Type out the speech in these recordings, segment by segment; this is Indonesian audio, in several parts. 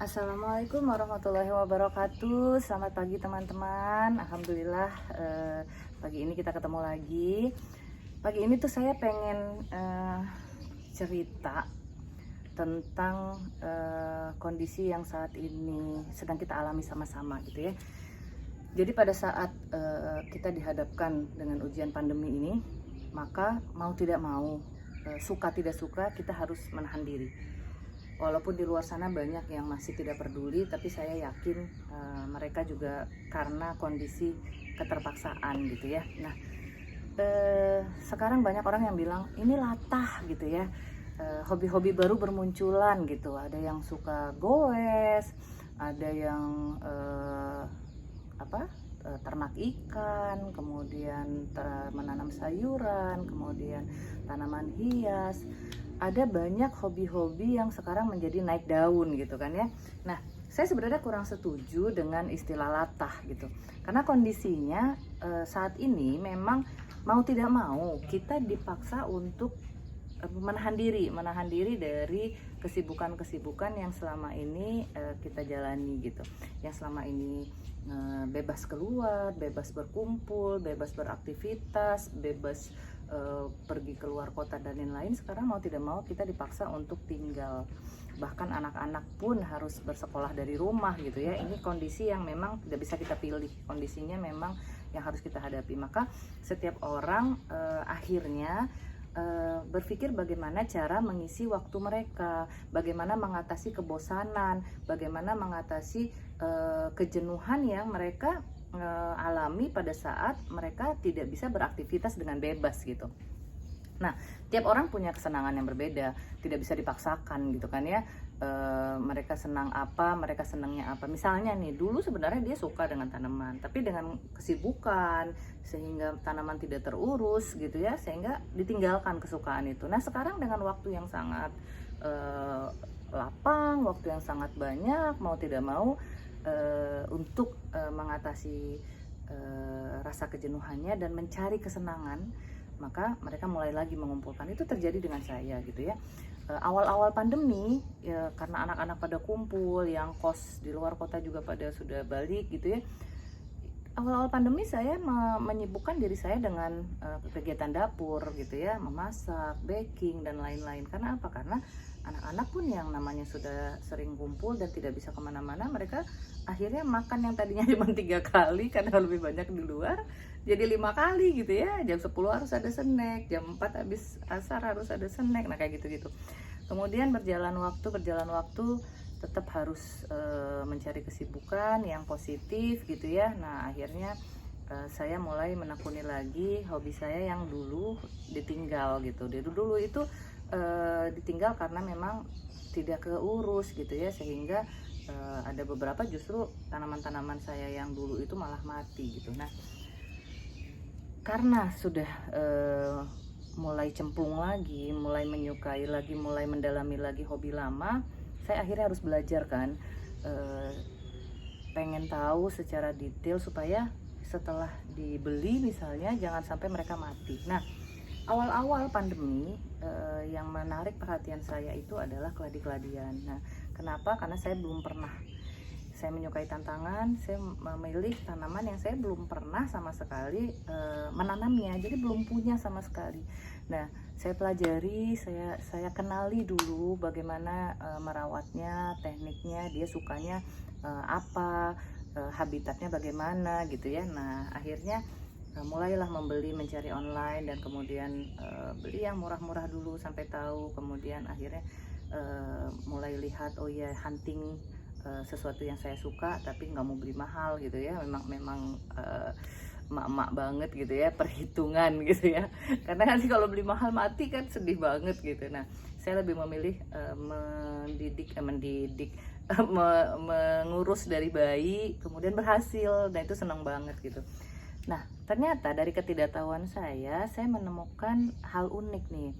Assalamualaikum warahmatullahi wabarakatuh. Selamat pagi teman-teman. Alhamdulillah pagi ini kita ketemu lagi. Pagi ini tuh saya pengen cerita tentang kondisi yang saat ini sedang kita alami sama-sama gitu ya. Jadi pada saat kita dihadapkan dengan ujian pandemi ini, maka mau tidak mau, suka tidak suka kita harus menahan diri. Walaupun di luar sana banyak yang masih tidak peduli, tapi saya yakin mereka juga karena kondisi keterpaksaan gitu ya. Nah, sekarang banyak orang yang bilang ini latah gitu ya. Hobi-hobi baru bermunculan gitu. Ada yang suka goes, ada yang ternak ikan, kemudian menanam sayuran, kemudian tanaman hias. Ada banyak hobi-hobi yang sekarang menjadi naik daun gitu kan ya. Nah, saya sebenarnya kurang setuju dengan istilah latah gitu. Karena kondisinya saat ini memang mau tidak mau kita dipaksa untuk menahan diri dari kesibukan-kesibukan yang selama ini kita jalani gitu. Yang selama ini bebas keluar, bebas berkumpul, bebas beraktivitas, bebas pergi keluar kota dan lain-lain. Sekarang mau tidak mau kita dipaksa untuk tinggal. Bahkan anak-anak pun harus bersekolah dari rumah gitu ya. Ini kondisi yang memang tidak bisa kita pilih. Kondisinya memang yang harus kita hadapi. Maka setiap orang akhirnya berpikir bagaimana cara mengisi waktu mereka, bagaimana mengatasi kebosanan, bagaimana mengatasi kejenuhan yang mereka alami pada saat mereka tidak bisa beraktivitas dengan bebas gitu. Nah, tiap orang punya kesenangan yang berbeda, tidak bisa dipaksakan gitu kan ya. Mereka senang apa, mereka senangnya apa. Misalnya nih, dulu sebenarnya dia suka dengan tanaman, tapi dengan kesibukan sehingga tanaman tidak terurus gitu ya, sehingga ditinggalkan kesukaan itu. Nah, sekarang dengan waktu yang sangat lapang, waktu yang sangat banyak, mau tidak mau untuk mengatasi rasa kejenuhannya dan mencari kesenangan, maka mereka mulai lagi mengumpulkan. Itu terjadi dengan saya gitu ya. Awal-awal pandemi ya, karena anak-anak pada kumpul, yang kos di luar kota juga pada sudah balik gitu ya. Awal-awal pandemi saya menyibukkan diri saya dengan kegiatan dapur gitu ya, memasak, baking dan lain-lain. Karena apa? Karena anak-anak pun yang namanya sudah sering kumpul dan tidak bisa kemana-mana, mereka akhirnya makan yang tadinya cuma 3 kali karena lebih banyak di luar, jadi 5 kali gitu ya. Jam 10 harus ada snack, jam 4 habis asar harus ada snack, nah kayak gitu-gitu. Kemudian berjalan waktu tetap harus mencari kesibukan yang positif gitu ya. Nah, akhirnya saya mulai menekuni lagi hobi saya yang dulu ditinggal gitu. Dulu itu ditinggal karena memang tidak keurus gitu ya, sehingga ada beberapa justru tanaman-tanaman saya yang dulu itu malah mati gitu. Nah, karena sudah mulai cemplung lagi, mulai menyukai lagi, mulai mendalami lagi hobi lama, saya akhirnya harus belajar kan, pengen tahu secara detail supaya setelah dibeli misalnya jangan sampai mereka mati. Nah, awal-awal pandemi yang menarik perhatian saya itu adalah keladi-keladian. Nah, kenapa? Karena saya belum pernah. Saya menyukai tantangan, saya memilih tanaman yang saya belum pernah sama sekali menanamnya, jadi belum punya sama sekali. Nah, saya pelajari, saya kenali dulu bagaimana merawatnya, tekniknya, dia sukanya apa, habitatnya bagaimana gitu ya. Nah, akhirnya mulailah mencari online, dan kemudian beli yang murah-murah dulu sampai tahu, kemudian akhirnya mulai lihat, oh ya, hunting sesuatu yang saya suka tapi nggak mau beli mahal gitu ya. Memang emak-emak banget gitu ya, perhitungan gitu ya, karena nanti kalau beli mahal mati kan sedih banget gitu. Nah, saya lebih memilih mengurus dari bayi, kemudian berhasil, dan itu senang banget gitu. Nah, ternyata dari ketidaktahuan saya menemukan hal unik nih.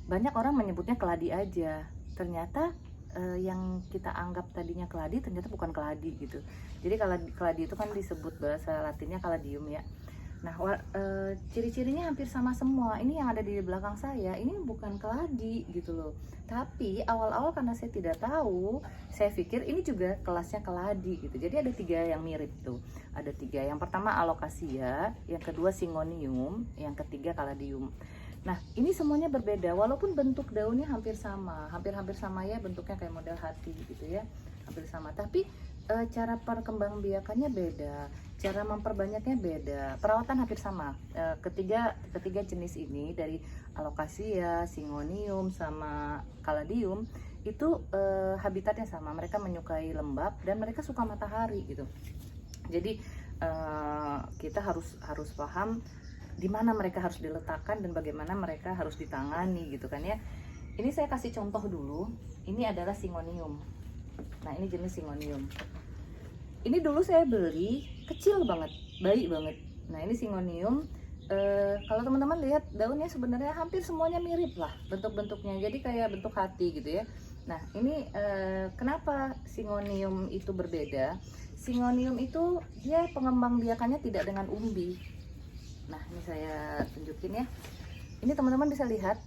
Banyak orang menyebutnya keladi aja, ternyata yang kita anggap tadinya keladi ternyata bukan keladi gitu. Jadi keladi itu kan disebut bahasa latinnya caladium ya. Nah, ciri-cirinya hampir sama semua. Ini yang ada di belakang saya, ini bukan keladi gitu loh. Tapi awal-awal karena saya tidak tahu, saya pikir ini juga kelasnya keladi gitu. Jadi ada 3 yang mirip tuh. Ada 3. Yang pertama alocasia, yang kedua syngonium, yang ketiga caladium. Nah, ini semuanya berbeda walaupun bentuk daunnya hampir sama. Hampir-hampir sama ya, bentuknya kayak model hati gitu ya. Hampir sama. Tapi cara perkembangbiakannya beda, cara memperbanyaknya beda, perawatan hampir sama. Ketiga jenis ini dari alocasia, syngonium sama caladium itu habitatnya sama. Mereka menyukai lembab dan mereka suka matahari gitu. Jadi kita harus paham di mana mereka harus diletakkan dan bagaimana mereka harus ditangani gitu kan ya. Ini saya kasih contoh dulu. Ini adalah syngonium. Nah, ini jenis syngonium. Ini dulu saya beli kecil banget, baik banget. Nah, ini syngonium. Kalau teman-teman lihat daunnya sebenarnya hampir semuanya mirip lah bentuk-bentuknya. Jadi kayak bentuk hati gitu ya. Nah, ini kenapa syngonium itu berbeda? Syngonium itu dia pengembangbiakannya tidak dengan umbi. Nah, ini saya tunjukin ya. Ini teman-teman bisa lihat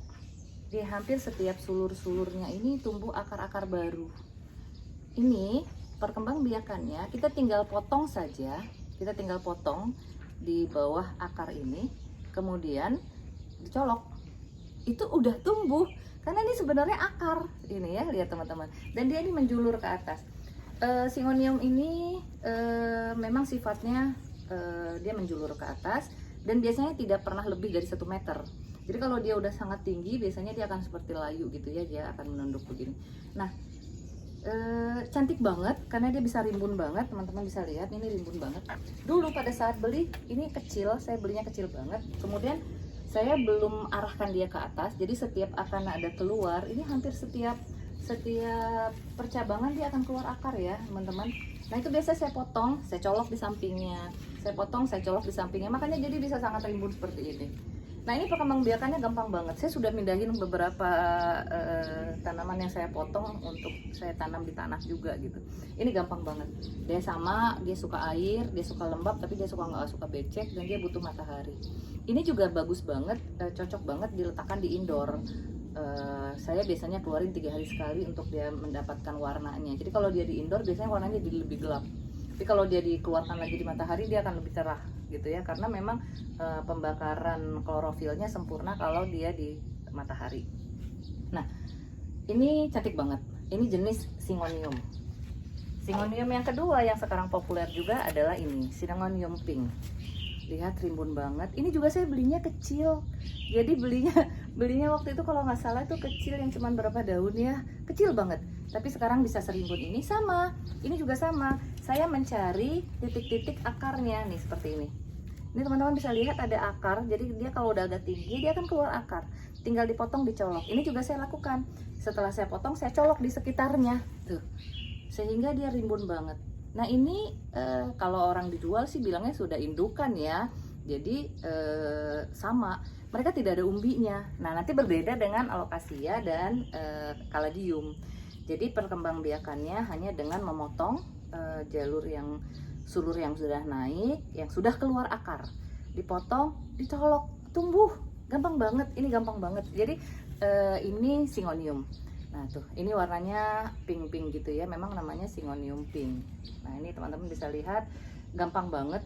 di hampir setiap sulur-sulurnya ini tumbuh akar-akar baru. Ini perkembangbiakannya kita tinggal potong saja, kita tinggal potong di bawah akar ini, kemudian dicolok, itu udah tumbuh karena ini sebenarnya akar ini ya, lihat teman-teman, dan dia ini menjulur ke atas. Syngonium ini memang sifatnya dia menjulur ke atas dan biasanya tidak pernah lebih dari 1 meter. Jadi kalau dia udah sangat tinggi biasanya dia akan seperti layu gitu ya, dia akan menunduk begini. Nah, cantik banget karena dia bisa rimbun banget, teman-teman bisa lihat ini rimbun banget. Dulu pada saat beli ini kecil, saya belinya kecil banget, kemudian saya belum arahkan dia ke atas, jadi setiap akan ada keluar, ini hampir setiap percabangan dia akan keluar akar ya teman-teman. Nah, itu biasa saya potong, saya colok di sampingnya, saya potong, saya colok di sampingnya, makanya jadi bisa sangat rimbun seperti ini. Nah, ini perkembangbiakannya gampang banget. Saya sudah mindahin beberapa tanaman yang saya potong untuk saya tanam di tanah juga gitu. Ini gampang banget. Dia sama, dia suka air, dia suka lembab, tapi dia nggak suka becek dan dia butuh matahari. Ini juga bagus banget, cocok banget diletakkan di indoor. Saya biasanya keluarin 3 hari sekali untuk dia mendapatkan warnanya. Jadi kalau dia di indoor biasanya warnanya jadi lebih gelap. Tapi kalau dia dikeluarkan lagi di matahari dia akan lebih cerah gitu ya, karena memang pembakaran klorofilnya sempurna kalau dia di matahari. Nah, ini cantik banget. Ini jenis syngonium. Syngonium yang kedua yang sekarang populer juga adalah ini, syngonium pink. Lihat rimbun banget. Ini juga saya belinya kecil. Jadi belinya waktu itu kalau nggak salah itu kecil, yang cuma berapa daun ya, kecil banget. Tapi sekarang bisa serimbun ini sama. Ini juga sama. Saya mencari titik-titik akarnya nih seperti ini. Ini teman-teman bisa lihat ada akar. Jadi dia kalau udah agak tinggi dia akan keluar akar. Tinggal dipotong, dicolok. Ini juga saya lakukan. Setelah saya potong saya colok di sekitarnya. Tuh. Sehingga dia rimbun banget. Nah, ini kalau orang dijual sih bilangnya sudah indukan ya. Jadi sama. Mereka tidak ada umbinya. Nah, nanti berbeda dengan alocasia dan caladium. Jadi perkembangbiakannya hanya dengan memotong sulur yang sudah naik, yang sudah keluar akar, dipotong, dicolok, tumbuh, gampang banget. Ini gampang banget. Jadi ini syngonium. Nah tuh, ini warnanya pink-pink gitu ya, memang namanya syngonium pink. Nah, ini teman-teman bisa lihat, gampang banget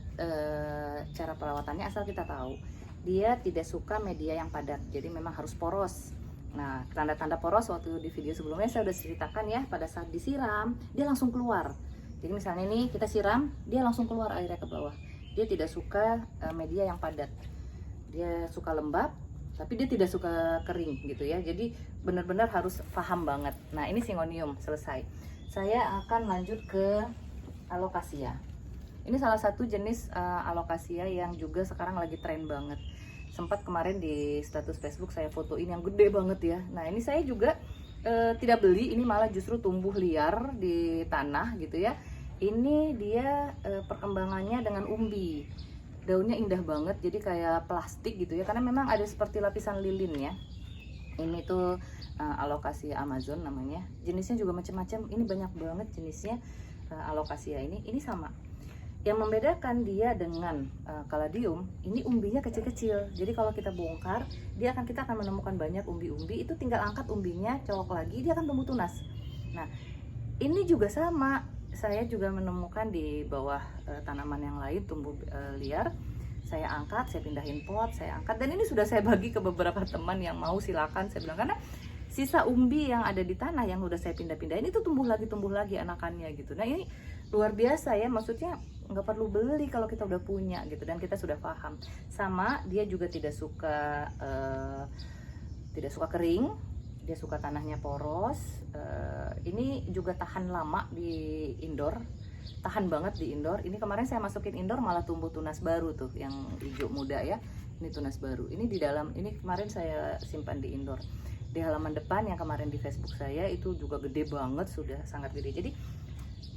cara perawatannya asal kita tahu. Dia tidak suka media yang padat, jadi memang harus poros. Nah, tanda-tanda poros waktu di video sebelumnya saya udah ceritakan ya, pada saat disiram dia langsung keluar. Jadi misalnya ini kita siram, dia langsung keluar airnya ke bawah. Dia tidak suka media yang padat. Dia suka lembab, tapi dia tidak suka kering gitu ya. Jadi benar-benar harus paham banget. Nah, ini syngonium selesai. Saya akan lanjut ke alocasia. Ini salah satu jenis alocasia yang juga sekarang lagi tren banget. Sempat kemarin di status Facebook saya fotoin yang gede banget ya. Nah, ini saya juga tidak beli, ini malah justru tumbuh liar di tanah gitu ya. Ini dia perkembangannya dengan umbi. Daunnya indah banget, jadi kayak plastik gitu ya, karena memang ada seperti lapisan lilin ya. Ini tuh alocasia Amazon namanya. Jenisnya juga macam-macam, ini banyak banget jenisnya alocasia ini sama. Yang membedakan dia dengan kaladium, ini umbinya kecil-kecil. Jadi kalau kita bongkar, kita akan menemukan banyak umbi-umbi. Itu tinggal angkat umbinya, colok lagi, dia akan tumbuh tunas. Nah, ini juga sama. Saya juga menemukan di bawah tanaman yang lain tumbuh liar. Saya angkat, saya pindahin pot, saya angkat. Dan ini sudah saya bagi ke beberapa teman yang mau, silakan. Saya bilang, karena sisa umbi yang ada di tanah yang udah saya pindah-pindahin itu tumbuh lagi anakannya gitu. Nah, ini luar biasa ya, maksudnya nggak perlu beli kalau kita udah punya gitu, dan kita sudah paham. Sama, dia juga tidak suka kering, dia suka tanahnya poros. Ini juga tahan lama di indoor, tahan banget di indoor. Ini kemarin saya masukin indoor malah tumbuh tunas baru tuh, yang hijau muda ya. Ini tunas baru. Ini di dalam, ini kemarin saya simpan di indoor. Di halaman depan yang kemarin di Facebook saya itu juga gede banget, sudah sangat gede. Jadi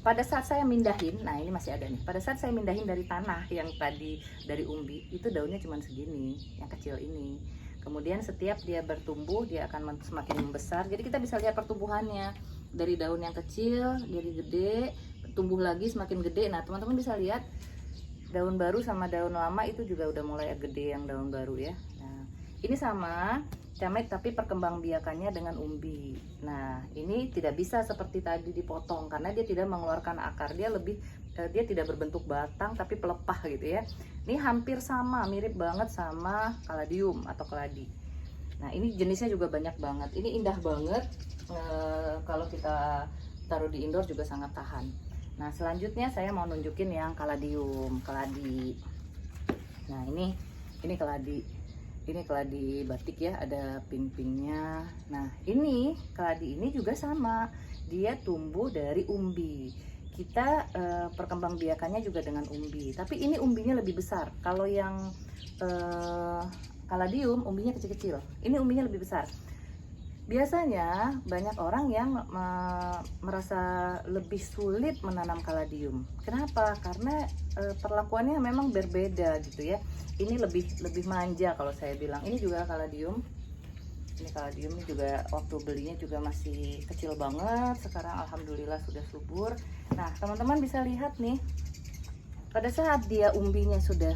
pada saat saya mindahin, nah ini masih ada nih. Pada saat saya mindahin dari tanah yang tadi dari umbi, itu daunnya cuma segini, yang kecil ini. Kemudian setiap dia bertumbuh, dia akan semakin membesar. Jadi kita bisa lihat pertumbuhannya dari daun yang kecil, jadi gede, tumbuh lagi semakin gede. Nah, teman-teman bisa lihat daun baru sama daun lama itu juga udah mulai gede yang daun baru ya. Nah, ini sama camet tapi perkembangbiakannya dengan umbi. Nah, ini tidak bisa seperti tadi dipotong karena dia tidak mengeluarkan akar. Dia tidak berbentuk batang tapi pelepah gitu ya. Ini hampir sama, mirip banget sama kaladium atau keladi. Nah, ini jenisnya juga banyak banget. Ini indah banget. Kalau kita taruh di indoor juga sangat tahan. Nah, selanjutnya saya mau nunjukin yang kaladium, keladi. Nah, ini keladi. Ini keladi batik ya, ada pink-pinknya. Nah, ini keladi ini juga sama, dia tumbuh dari umbi. Kita perkembangbiakannya juga dengan umbi, tapi ini umbinya lebih besar. Kalau yang kaladium umbinya kecil-kecil, ini umbinya lebih besar. Biasanya banyak orang yang merasa lebih sulit menanam kaladium. Kenapa? Karena perlakuannya memang berbeda gitu ya. Ini lebih manja kalau saya bilang. Ini juga kaladium. Ini kaladium ini juga waktu belinya juga masih kecil banget. Sekarang alhamdulillah sudah subur. Nah, teman-teman bisa lihat nih. Pada saat dia umbinya sudah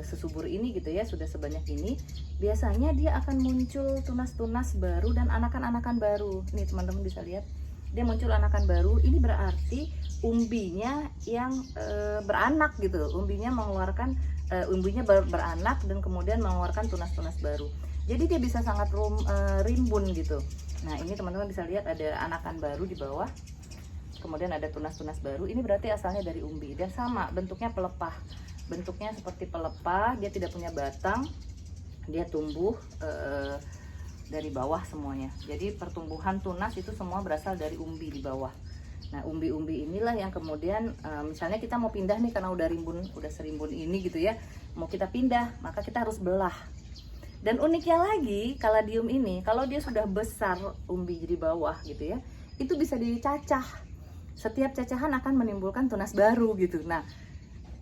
sesubur ini gitu ya, sudah sebanyak ini, biasanya dia akan muncul tunas-tunas baru dan anakan-anakan baru. Nih teman-teman bisa lihat, dia muncul anakan baru. Ini berarti umbinya yang beranak gitu. Umbinya mengeluarkan beranak dan kemudian mengeluarkan tunas-tunas baru. Jadi dia bisa sangat rimbun gitu. Nah, ini teman-teman bisa lihat ada anakan baru di bawah. Kemudian ada tunas-tunas baru. Ini berarti asalnya dari umbi dan sama bentuknya pelepah. Bentuknya seperti pelepah, dia tidak punya batang. Dia tumbuh dari bawah semuanya. Jadi pertumbuhan tunas itu semua berasal dari umbi di bawah. Nah, umbi-umbi inilah yang kemudian misalnya kita mau pindah nih karena udah serimbun ini gitu ya. Mau kita pindah, maka kita harus belah. Dan uniknya lagi, kaladium ini kalau dia sudah besar umbi di bawah gitu ya, itu bisa dicacah. Setiap cacahan akan menimbulkan tunas baru gitu. Nah,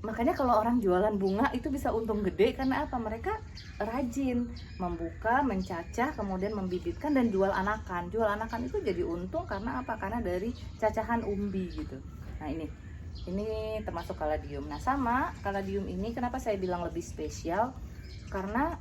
makanya kalau orang jualan bunga itu bisa untung gede karena apa? Mereka rajin membuka, mencacah, kemudian membibitkan dan jual anakan. Jual anakan itu jadi untung karena apa? Karena dari cacahan umbi gitu. Nah, ini termasuk kaladium. Nah, sama kaladium ini kenapa saya bilang lebih spesial? Karena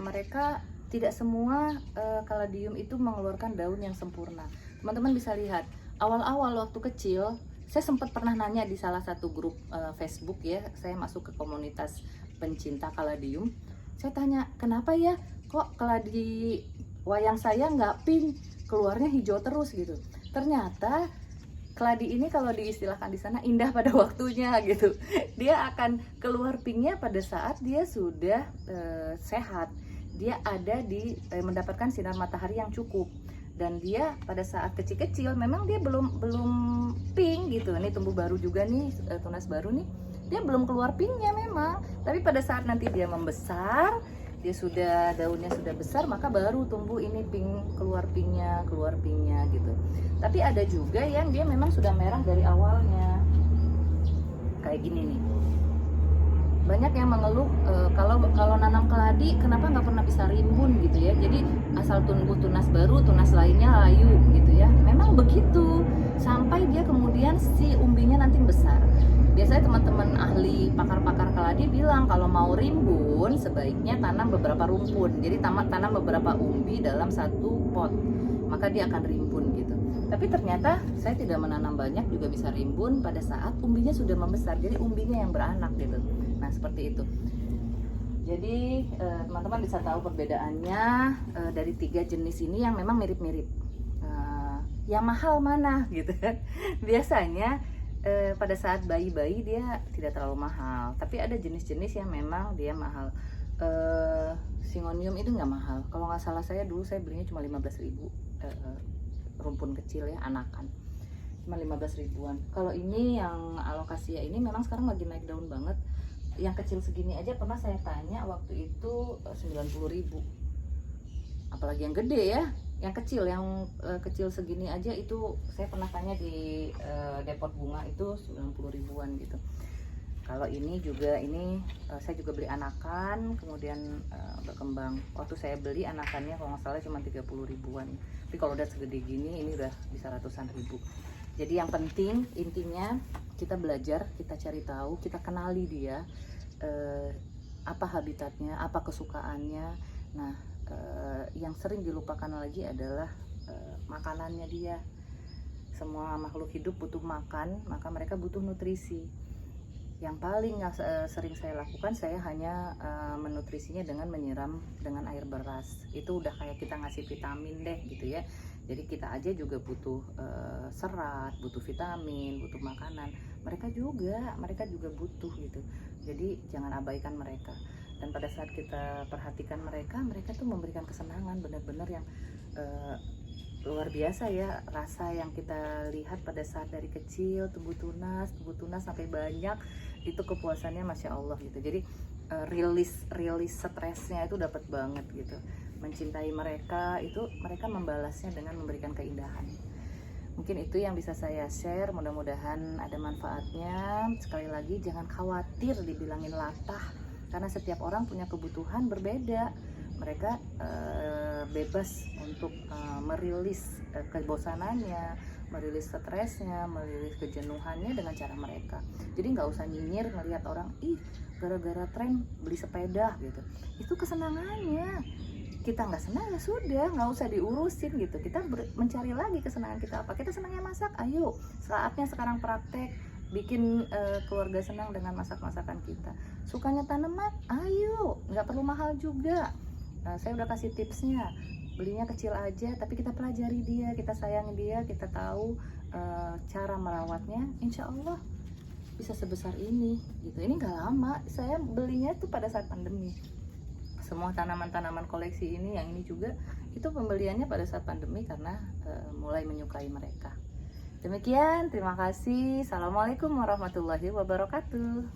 mereka tidak semua kaladium itu mengeluarkan daun yang sempurna. Teman-teman bisa lihat, awal-awal waktu kecil saya sempat pernah nanya di salah satu grup Facebook ya, saya masuk ke komunitas pencinta kaladium. Saya tanya, kenapa ya kok keladi wayang saya nggak pink, keluarnya hijau terus gitu. Ternyata keladi ini kalau diistilahkan di sana indah pada waktunya gitu. Dia akan keluar pinknya pada saat dia sudah sehat. Dia ada di mendapatkan sinar matahari yang cukup. Dan dia pada saat kecil-kecil memang dia belum pink gitu. Ini tumbuh baru juga nih, tunas baru nih. Dia belum keluar pinknya memang. Tapi pada saat nanti dia membesar, daunnya sudah besar, maka baru tumbuh ini pink, keluar pinknya gitu. Tapi ada juga yang dia memang sudah merah dari awalnya. Kayak gini nih. Banyak yang mengeluh kalau nanam keladi kenapa nggak pernah bisa rimbun gitu ya. Jadi asal tumbuh tunas baru, tunas lainnya layu gitu ya. Memang begitu sampai dia kemudian kemudian si umbinya nanti besar. Biasanya teman-teman ahli pakar-pakar keladi bilang kalau mau rimbun sebaiknya tanam beberapa rumpun. Jadi tanam beberapa umbi dalam satu pot, maka dia akan rimbun gitu. Tapi ternyata saya tidak menanam banyak juga bisa rimbun pada saat umbinya sudah membesar. Jadi umbinya yang beranak gitu. Nah seperti itu. Jadi teman-teman bisa tahu perbedaannya dari 3 jenis ini yang memang mirip-mirip. Yang mahal mana gitu kan? Biasanya pada saat bayi-bayi dia tidak terlalu mahal, tapi ada jenis-jenis yang memang dia mahal. Syngonium itu nggak mahal, kalau nggak salah saya dulu saya belinya cuma 15.000, rumpun kecil ya, anakan cuma 15 ribuan. Kalau ini yang alokasia ini memang sekarang lagi naik daun banget, yang kecil segini aja pernah saya tanya waktu itu 90.000, apalagi yang gede ya. Yang kecil segini aja itu saya pernah tanya di depot bunga itu 90 ribuan gitu. Kalau ini juga saya juga beli anakan, kemudian berkembang. Waktu saya beli anakannya kalau nggak salah cuma 30 ribuan. Tapi kalau udah segede gini ini udah bisa ratusan ribu. Jadi yang penting intinya kita belajar, kita cari tahu, kita kenali dia, apa habitatnya, apa kesukaannya. Nah yang sering dilupakan lagi adalah makanannya dia. Semua makhluk hidup butuh makan, maka mereka butuh nutrisi. Yang paling sering saya lakukan, saya hanya menutrisinya dengan menyiram dengan air beras. Itu udah kayak kita ngasih vitamin deh gitu ya. Jadi kita aja juga butuh serat, butuh vitamin, butuh makanan. Mereka juga butuh gitu. Jadi jangan abaikan mereka. Dan pada saat kita perhatikan mereka tuh memberikan kesenangan benar-benar yang luar biasa ya. Rasa yang kita lihat pada saat dari kecil tumbuh tunas sampai banyak, itu kepuasannya masya Allah gitu. Jadi rilis stresnya itu dapat banget gitu. Mencintai mereka itu, mereka membalasnya dengan memberikan keindahan. Mungkin itu yang bisa saya share, mudah-mudahan ada manfaatnya. Sekali lagi jangan khawatir dibilangin latah, karena setiap orang punya kebutuhan berbeda. Mereka bebas untuk merilis kebosanannya, merilis stresnya, merilis kejenuhannya dengan cara mereka. Jadi nggak usah nyinyir ngelihat orang, ih gara-gara tren beli sepeda gitu. Itu kesenangannya. Kita nggak senang ya sudah, nggak usah diurusin gitu. Kita mencari lagi kesenangan kita apa. Kita senangnya masak, ayo saatnya sekarang praktek. Bikin keluarga senang dengan masak-masakan kita. Sukanya tanaman, ayo, nggak perlu mahal juga. Saya udah kasih tipsnya, belinya kecil aja, tapi kita pelajari dia, kita sayangi dia, kita tahu cara merawatnya, insya Allah bisa sebesar ini gitu. Ini nggak lama, saya belinya tuh pada saat pandemi. Semua tanaman-tanaman koleksi ini, yang ini juga, itu pembeliannya pada saat pandemi karena mulai menyukai mereka. Demikian, terima kasih. Assalamualaikum warahmatullahi wabarakatuh.